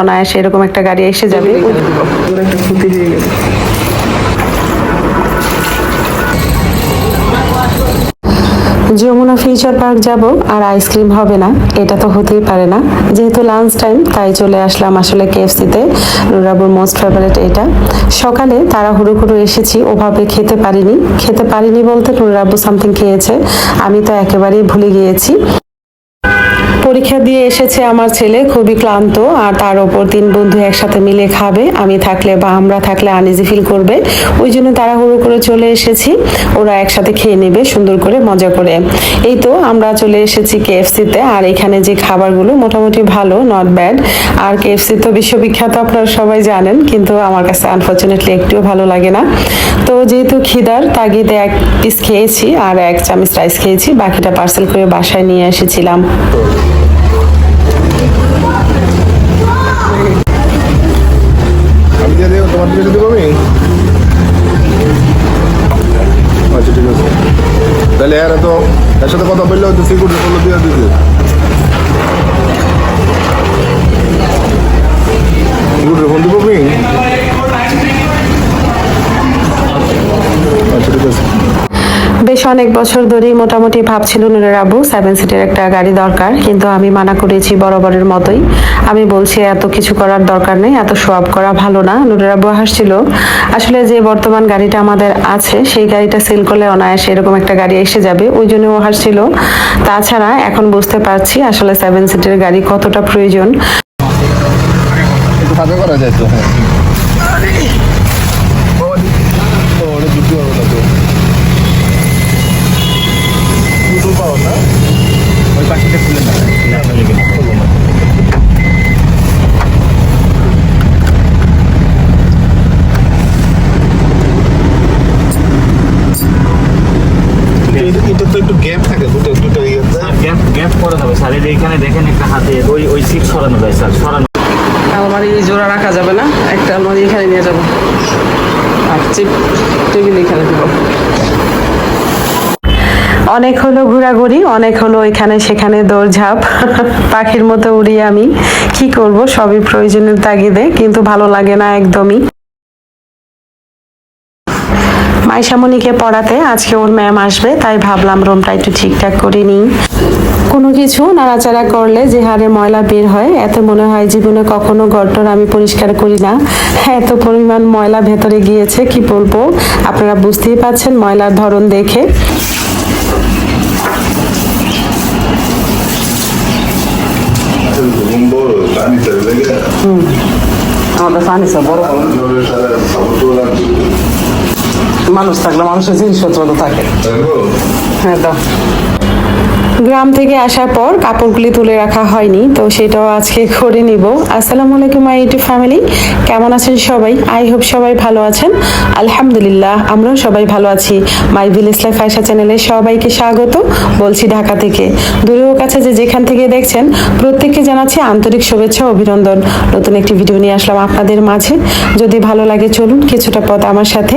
অনায়াসে এরকম একটা গাড়ি এসে যাবে। যমুনা ফিউচার পার্ক যাব আর আইসক্রিম হবে না, এটা তো হতেই পারে না। যেহেতু লাঞ্চ টাইম তাই চলে আসলাম আসলে কেএফসিতে। নুরাবুর মোস্ট ফেভারিট এটা। সকালে তাড়াহুড়ো করে এসেছি, ওভাবে খেতে পারিনি বলতে নুরাবু সামথিং খেয়েছে, আমি তো একেবারেই ভুলে গিয়েছি। পরীক্ষা দিয়ে এসেছে আমার ছেলে, খুবই ক্লান্ত, আর তার ওপর 3 বন্ধু একসাথে মিলে খাবে, আমি থাকলে বা আমরা থাকলে আনইজি ফিল করবে। ওই জন্য তাড়াহুড়ো করে চলে এসেছি, ওরা একসাথে খেয়ে নেবে সুন্দর করে মজা করে। এই তো আমরা চলে এসেছি কেএফসিতে, আর এখানে যে খাবারগুলো মোটামুটি ভালো, নট ব্যাড। আর কেএফসি তো বিশ্ববিখ্যাত, আপনারা সবাই জানেন, কিন্তু আমার কাছে আনফরচুনেটলি একটুও ভালো লাগে না। তো যেহেতু খিদার তাগিদে 1 পিস খেয়েছি আর 1 চামচ রাইস খেয়েছি, বাকিটা পার্সেল করে বাসায় নিয়ে এসেছিলাম। তোমার দিকে যদি পাবি, আচ্ছা ঠিক আছে, তাহলে এর তো এর সাথে কথা বললে হয়তো সিকিউরিটি ফলো দিয়ে দিতে। সিকিউরিটি ফোন দিব পাবি, আচ্ছা ঠিক আছে। বেশ অনেক বছর ধরেই মোটামুটি ভাবছিল নুরের আব্বু 7 সিটের একটা গাড়ি দরকার, কিন্তু আমি মানা করেছি বরাবরের মতোই। আমি বলছি এত কিছু করার দরকার নেই, এত শো আপ করা ভালো না। নুরের আব্বু হাসছিল। আসলে যে বর্তমান গাড়িটা আমাদের আছে সেই গাড়িটা সেল করলে অনায়াসে এরকম একটা গাড়ি এসে যাবে, ওই জন্য ও হাসছিল। তাছাড়া এখন বুঝতে পারছি আসলে 7 সিটের গাড়ি কতটা প্রয়োজন। একটু করা যায় তো, হ্যাঁ আলমারি জোড়া রাখা যাবে না, একটা আলমারি এখানে নিয়ে যাবো আর চিপ টেবিল এখানে দিব। অনেক হলো ঘোরাঘুরি, অনেক হলো এখানে সেখানে দৌড়ঝাঁপ, পাখির মতো উড়ি আমি। কি করব, সবই প্রয়োজনের তাগিদে, কিন্তু ভালো লাগে না একদমই। মাইশামণিকে পড়াতে আজকে ওর ম্যাম আসবে, তাই ভাবলাম রুমটা একটু ঠিকঠাক করে নিই। কোনো কিছু নাড়াচাড়া করলে যে হারে ময়লা বের হয়, এতে মনে হয় জীবনে কখনো ঘরটর আমি পরিষ্কার করি না। এত পরিমাণ ময়লা ভেতরে গিয়েছে, কি বলবো, আপনারা বুঝতেই পারছেন ময়লার ধরন দেখে। আমাদের ফার্নিচার বড়, মানুষ থাকলে মানুষের জিনিসপত্র তো থাকে। হ্যাঁ দাও। গ্রাম থেকে আসার পর কাপড়গুলি তুলে রাখা হয়নি, তো সেটাও আজকে করে নিব। আসসালামু আলাইকুম মাই ইউটিউব ফ্যামিলি, কেমন আছেন সবাই? আই হোপ সবাই ভালো আছেন। আলহামদুলিল্লাহ আমরাও সবাই ভালো আছি। মাই ভিলেজ লাইফ আয়শা চ্যানেলে সবাইকে স্বাগত বলছি ঢাকা থেকে। দূরেও কাছে যে যেখান থেকে দেখছেন প্রত্যেককে জানাচ্ছি আন্তরিক শুভেচ্ছা ও অভিনন্দন। নতুন একটি ভিডিও নিয়ে আসলাম আপনাদের মাঝে। যদি ভালো লাগে চলুন কিছুটা পথ আমার সাথে।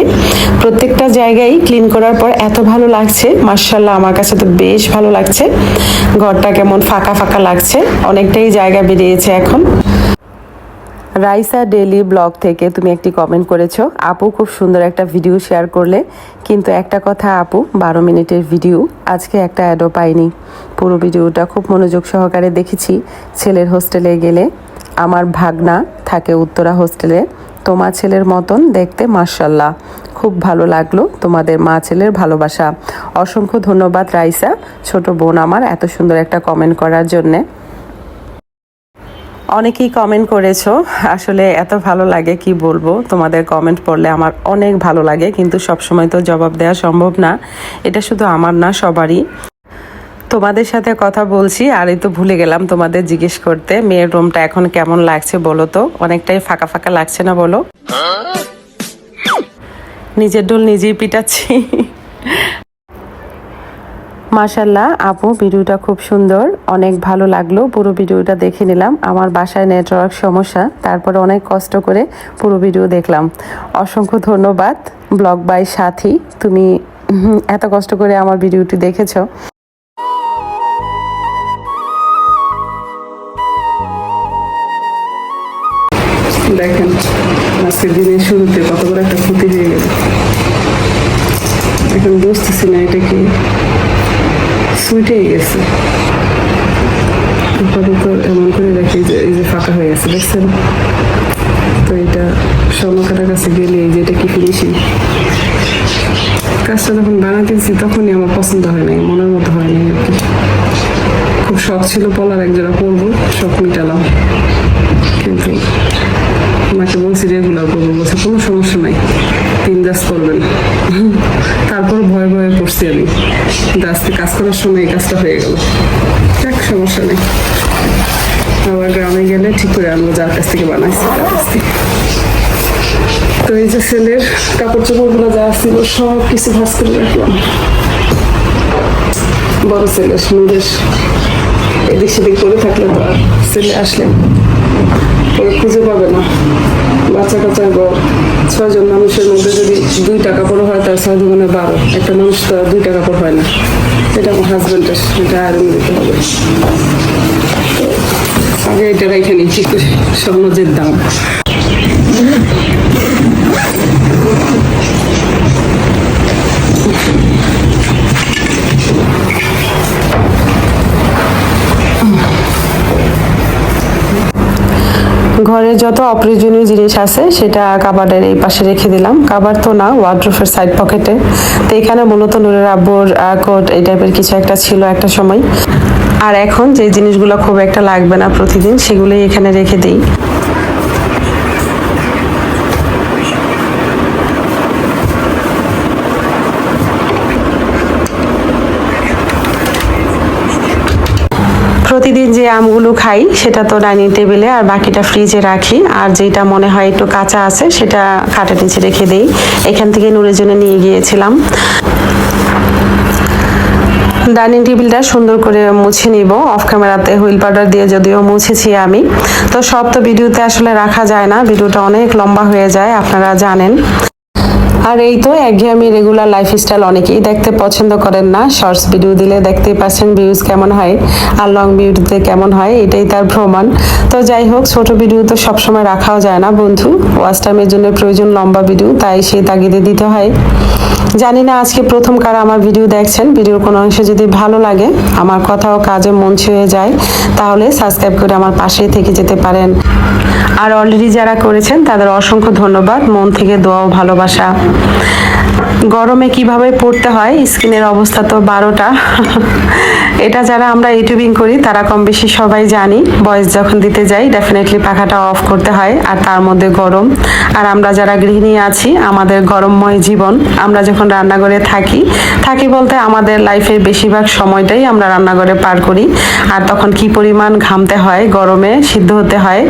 প্রত্যেকটা জায়গায় ক্লিন করার পর এত ভালো লাগছে, মাশাআল্লাহ, আমার কাছে তো বেশ ভালো লাগছে। ঘরটা কেমন ফাঁকা ফাঁকা লাগছে, অনেকটাই জায়গা বেরিয়েছে এখন। রাইসা ডেইলি ব্লগ থেকে তুমি একটি কমেন্ট করেছো, আপু খুব সুন্দর একটা ভিডিও শেয়ার করলে, কিন্তু একটা কথা আপু, 12 মিনিটের ভিডিও, আজকে একটা অ্যাডও পাইনি। পুরো ভিডিওটা খুব মনোযোগ সহকারে দেখেছি। ছেলের হোস্টেলে গেলে, আমার ভাগনা থাকে উত্তরা হোস্টেলে, তোমার ছেলের মতন দেখতে, মাশাআল্লাহ, খুব ভালো লাগলো তোমাদের মা ছেলের ভালোবাসা। অসংখ্য ধন্যবাদ রাইসা, ছোট বোন আমার, এত সুন্দর একটা কমেন্ট করার জন্যে। অনেকেই কমেন্ট করেছো, আসলে এত ভালো লাগে কি বলবো, তোমাদের কমেন্ট পড়লে আমার অনেক ভালো লাগে, কিন্তু সবসময় তো জবাব দেওয়া সম্ভব না। এটা শুধু আমার না, সবারই। তোমাদের সাথে কথা বলছি আর এই তো ভুলে গেলাম তোমাদের জিজ্ঞেস করতে, মেয়ের রুমটা এখন কেমন লাগছে বলো তো? অনেকটাই ফাঁকা ফাঁকা লাগছে না বলো? নিজের ডোল নিজেই পিটাচ্ছি। মাশাআল্লাহ আপু, ভিডিওটা খুব সুন্দর, অনেক ভালো লাগলো। পুরো ভিডিওটা দেখে নিলাম। আমার বাসায় নেটওয়ার্ক সমস্যা, তারপরে অনেক কষ্ট করে পুরো ভিডিও দেখলাম। অসংখ্য ধন্যবাদ ব্লগ বাই সাথী, তুমি এত কষ্ট করে আমার ভিডিওটি দেখেছো। দেখেন আজকের দিনের শুরুতে কত বড় একটা ক্ষতি হয়ে গেল। এখন বুঝতেছি না এটা কি সুইটেই গেছে। আপাতত এমন করে রাখি যে এই যে ফাঁকা হয়ে গেছে, দেখছেন? তো এটা স্বর্ণকাটার কাছে গেলে এই যে এটা কি ফিনিশিং। কাজটা যখন বানাতেছি তখনই আমার পছন্দ হয় নাই, মনের মতো হয় নাই আর কি। খুব শখ ছিল পলার একজোড়া পরবো, শখ মিটালাম, কিন্তু আমাকে বলছি রেগুলার করবো, বলছে কোনো সমস্যা নাই 3 দাস করবেন। তারপর ভয়ে ভয়ে পড়ছি আমি, কিন্তু আজকে কাজ করার সময় এই কাজটা হয়ে গেল। এক সমস্যা নেই, আবার গ্রামে গেলে ঠিক করে আনবো যার কাছ থেকে বানাইছি তার কাছ থেকে। তো এই যে ছেলের কাপড় চোপড়গুলো যা ছিল সব কিছু ভাজ করে রাখলাম। বড় ছেলে সুন্দর এদিক সেদিক করে থাকলে তো আর ছেলে আসলে ওরা খুঁজে পাবে না। বাচ্চা কাচ্চার ঘর, 6 জন মানুষের মধ্যে যদি 2 টাকা পড়ো হয় তার 6 দুগুণে 12। একটা মানুষ তো 2 টাকা পড় হয় না। এটা আমার হাজব্যান্ডের, এটা আয়রন দিতে হবে। তো আগে এটা রেখে নিচ্ছি স্বর্ণের দাম। ঘরে যত অপ্রয়োজনীয় জিনিস আছে সেটা কাবার্ডের এই পাশে রেখে দিলাম। কাবার্ড তো না, ওয়ার্ড্রোফের সাইড পকেটে। তো এখানে মূলত নূরের আব্বুর কোট এই টাইপের কিছু একটা ছিল একটা সময়। আর এখন যে জিনিসগুলো খুব একটা লাগবে না প্রতিদিন, সেগুলোই এখানে রেখে দিই। প্রতিদিন যে আমগুলো খাই সেটা তো ডাইনিং টেবিলে, আর বাকিটা ফ্রিজে রাখি। আর যেটা মনে হয় একটু কাঁচা আছে সেটা খাটের নিচে রেখে দিই। এখান থেকে নূরের জন্য নিয়ে গিয়েছিলাম। ডাইনিং টেবিলটা সুন্দর করে মুছে নিব অফ ক্যামেরাতে, হুইল পাউডার দিয়ে যদিও মুছেছি আমি। তো সব তো ভিডিওতে আসলে রাখা যায় না, ভিডিওটা অনেক লম্বা হয়ে যায়, আপনারা জানেন। আর এই তো একঘেয়েমি রেগুলার লাইফস্টাইল অনেকেই দেখতে পছন্দ করেন না। শর্টস ভিডিও দিলে দেখতেই পাচ্ছেন ভিউজ কেমন হয়, আর লং ভিডিওতে কেমন হয়, এটাই তার প্রমাণ। তো যাই হোক, ছোট ভিডিও তো সবসময় রাখাও যায় না বন্ধু, ওয়াচ টাইমের জন্য প্রয়োজন লম্বা ভিডিও, তাই সেই তাগিদে দিতে হয়। জানি না আজকে প্রথম কারা আমার ভিডিও দেখছেন, ভিডিওর কোনো অংশ যদি ভালো লাগে, আমার কথা ও কাজে মন ছুঁয়ে যায়, তাহলে সাবস্ক্রাইব করে আমার পাশেই থেকে যেতে পারেন। আর অলরেডি যারা করেছেন তাদের অসংখ্য ধন্যবাদ, মন থেকে দোয়া ও ভালোবাসা। গরমে কিভাবে পড়তে হয়, স্কিনের অবস্থা তো 12টা। এটা যারা আমরা ইউটিউবিং করি তারা কম বেশি সবাই জানি, ভয়েস যখন দিতে যাই ডেফিনেটলি পাখাটা অফ করতে হয়, আর তার মধ্যে গরম। আর আমরা যারা গৃহিণী আছি, আমাদের গরমময় জীবন, আমরা যখন রান্নাঘরে থাকি বলতে আমাদের লাইফের বেশিরভাগ সময়টাই আমরা রান্নাঘরে পার করি। আর তখন কি পরিমাণ ঘামতে হয়, গরমে সিদ্ধ হতে হয়।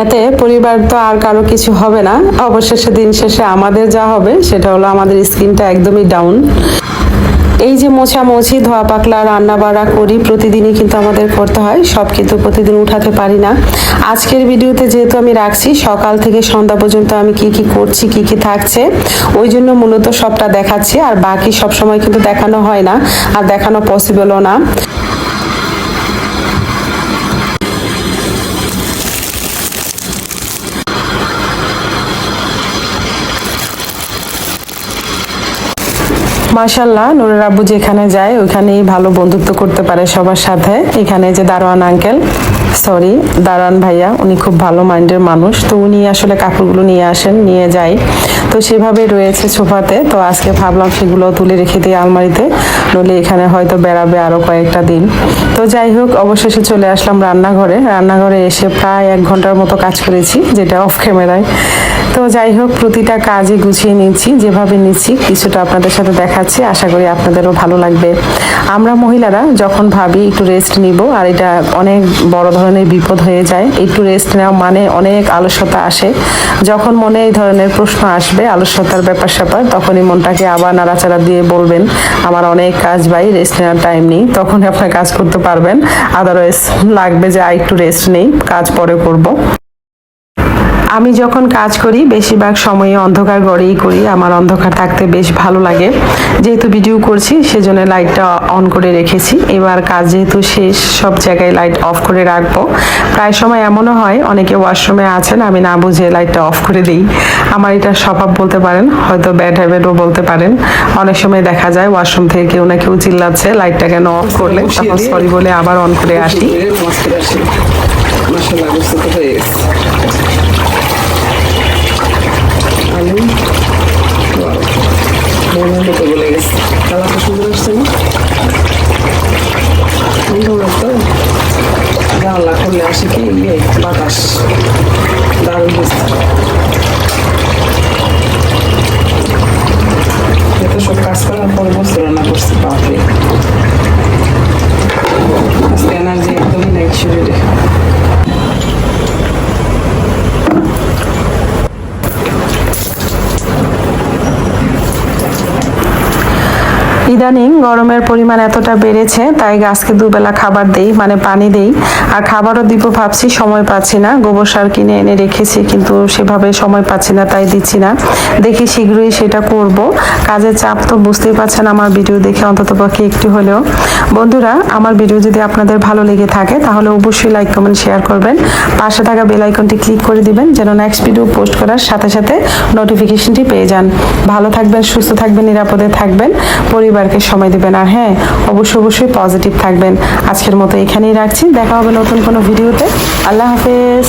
এতে পরিবার তো আর কারো কিছু হবে না, অবশেষে দিন শেষে আমাদের যা হবে সেটা হলো আমাদের স্কিনটা একদমই ডাউন। এই যে মোছামুছি, ধোয়া পাকলা, রান্না বাড়া করি প্রতিদিনই, কিন্তু আমাদের করতে হয়, সব কিন্তু প্রতিদিন উঠাতে পারি না। আজকের ভিডিওতে যেহেতু আমি রাখছি সকাল থেকে সন্ধ্যা পর্যন্ত আমি কি কি করছি, কি কি থাকছে, ওই জন্য মূলত সবটা দেখাচ্ছি। আর বাকি সব সময় কিন্তু দেখানো হয় না, আর দেখানো পসিবলও না। মাশাআল্লাহ, নূরের আব্বু যেখানে যায় ওইখানেই ভালো বন্ধুত্ব করতে পারে সবার সাথে। এখানে যে দারোয়ান আঙ্কেল, সরি দারোয়ান ভাইয়া, উনি খুব ভালো মাইন্ডের মানুষ। তো উনি আসলে কাপড়গুলো নিয়ে আসেন, নিয়ে যায়, তো সেভাবে রয়েছে সোফাতে। তো আজকে ভাবলাম সেগুলো তুলে রেখে দিই আলমারিতে, নইলে এখানে হয়তো বেড়াবে আরো কয়েকটা দিন। তো যাই হোক, অবশেষে চলে আসলাম রান্নাঘরে এসে প্রায় 1 ঘন্টার মতো কাজ করেছি, যেটা অফ ক্যামেরায়। তো যাই হোক, প্রতিটা কাজই গুছিয়ে নিচ্ছি, যেভাবে নিচ্ছি কিছুটা আপনাদের সাথে দেখাচ্ছি, আশা করি আপনাদেরও ভালো লাগবে। আমরা মহিলারা যখন ভাবি একটু রেস্ট নিব, আর এটা অনেক বড় ধরনের বিপদ হয়ে যায়। একটু রেস্ট নেওয়া মানে অনেক আলস্যতা আসে। যখন মনে এই ধরনের প্রশ্ন আসবে, আলস্যতার ব্যাপার স্যাপার, তখনই মনটাকে আবার নাড়াচাড়া দিয়ে বলবেন আমার অনেক কাজ ভাই, রেস্ট নেওয়ার টাইম নেই। তখন আপনার কাজ করতে পারবেন, আদারওয়াইজ লাগবে যে একটু রেস্ট নেই, কাজ পরে করব। আমি যখন কাজ করি বেশিরভাগ সময়ে অন্ধকার ঘরেই করি, আমার অন্ধকার থাকতে বেশ ভালো লাগে। যেহেতু ভিডিও করছি সেজন্য লাইটটা অন করে রেখেছি। এবার কাজ যেহেতু শেষ, সব জায়গায় লাইট অফ করে রাখবো। প্রায় সময় এমনও হয় অনেকে ওয়াশরুমে আছেন, আমি না বুঝে লাইটটা অফ করে দিই। আমার এটা স্বভাব বলতে পারেন, হয়তো ব্যাড হ্যাবিটও বলতে পারেন। অনেক সময় দেখা যায় ওয়াশরুম থেকে কেউ না কেউ চিল্লাচ্ছে লাইটটা কেন অফ করলে, তখন সরি বলে আবার অন করে আসি। মাশাআল্লাহ গোসল তো হয়ে গেছে। আলু মনের মতো বলে গেছে, কালারটা সুন্দর আসছে না? সুন্দর তো জানলা খুললে আসে কি বাতাস, দারুণ হয়েছে। এত সব কাজ করার পর বসে রান্না করছি, বাপরে আজকে এনার্জি একদমই নাই শরীরে। ইদানিং গরমের পরিমাণ এতটা বেড়েছে, তাই গাছকে দুবেলা খাবার দেই, মানে পানি দেই। আর খাবারও দিব ভাবছি, সময় পাচ্ছি না। গোবর সার কিনে এনে রেখেছি, কিন্তু সেভাবে সময় পাচ্ছি না, তাই দিচ্ছি না। দেখি শীঘ্রই সেটা করব। কাজের চাপ তো বুঝতেই পারছেন আমার ভিডিও দেখে, অন্ততপক্ষে একটু হলেও। বন্ধুরা, আমার ভিডিও যদি আপনাদের ভালো লেগে থাকে তাহলে অবশ্যই লাইক কমেন্ট শেয়ার করবেন। পাশে থাকা বেল আইকনটি ক্লিক করে দিবেন, যেন নেক্সট ভিডিও পোস্ট করার সাথে সাথে নোটিফিকেশনটি পেয়ে যান। ভালো থাকবেন, সুস্থ থাকবেন, নিরাপদে থাকবেন, পরিবারকে সময় দিবেন। আর হ্যাঁ, অবশ্যই পজিটিভ থাকবেন। আজকের মতো এখানেই রাখছি, দেখা হবে নতুন কোনো ভিডিওতে। আল্লাহ হাফেজ।